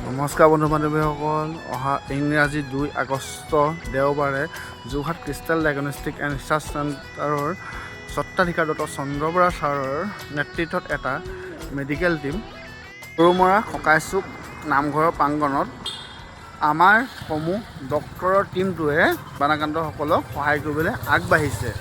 নমস্কাৰ বন্ধু বান্ধৱীসকল, অহা ইংৰাজী 2 আগষ্ট দেওবাৰে Jorhat crystal diagnostic and research চেণ্টাৰৰ স্বত্বাধিকাৰ ডক্টৰ চন্দ্ৰ বৰা ছাৰৰ নেতৃত্বত এটা মেডিকেল টীম সৰুমৰা ককাইচুক নামঘৰৰ প্ৰাংগণত আমাৰ সমূহ ডক্টৰৰ টীমটোৱে বানাক্ৰান্তসকলক সহায় কৰিবলৈ আগবাঢ়িছে।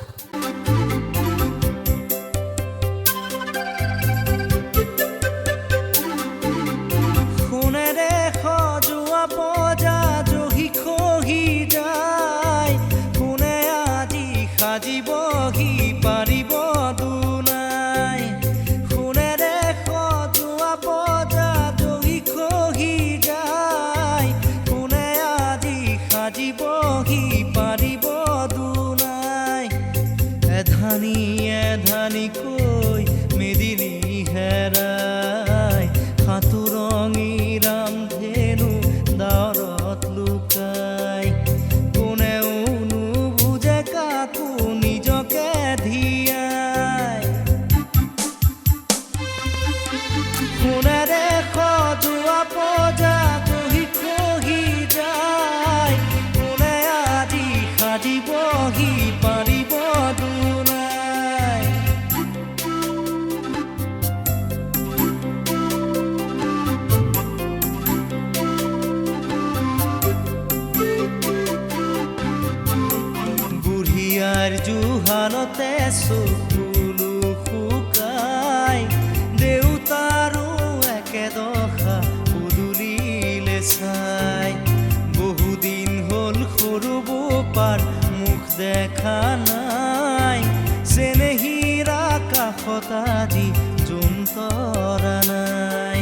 এধানি কৈ মেদিনী হেৰাই সাঁতুৰঙী ৰামধেনু দাঁৰত লুকাই কোনেও নুবুজে কাকো নিজকে ধিয়াই সোণেৰে সজোৱা পজা কহি কহি যায় কোনে আজি সাজিবহি পাৰিব জুহানতে চকুলো শুকাই দেউতাৰো একেদশা পদূলিলে চাই বহুদিন হ'ল সৰু বোপাৰ মুখ দেখা নাই চেনেহীৰা কাষত আজি জোনতৰা নাই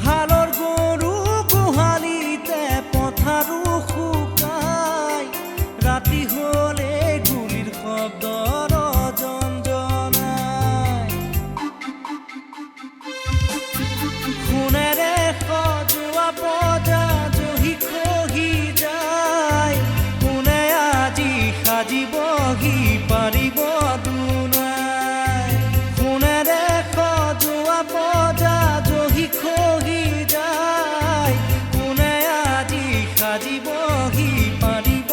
হালৰ গৰু গোহালিতে পথাৰো শুকাই ৰাতি হ'লে শব্দৰ জঞ্জনাই সোণেৰে সজোৱা পজা জহি খহি যায় কোনে আজি সাজিবহি পাৰিব দুনাই সোণেৰে সজোৱা পজা জহি খহি যায় কোনে আজি সাজিবহি পাৰিব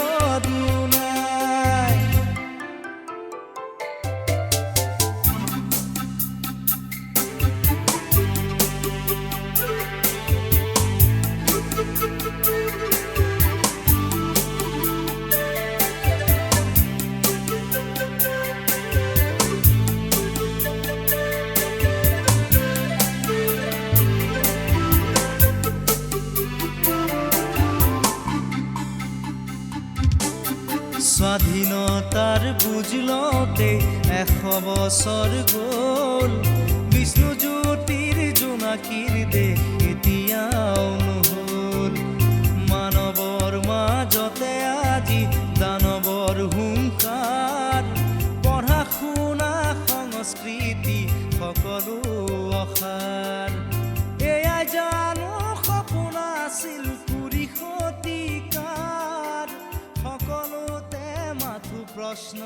স্বাধীনতাৰ বুজলতে 100 বছৰ গ'ল বিষ্ণুজ্যোতিৰ জোনাকীৰ দেশ এতিয়াও নহ'ল মানৱৰ মাজতে আজি দানৱৰ হুংকাৰ পঢ়া শুনা সংস্কৃতি সকলো অসাৰ এয়াই জানো সপোন আছিল কুৰি শতিকাৰ সকলোতে মাথো প্ৰশ্ন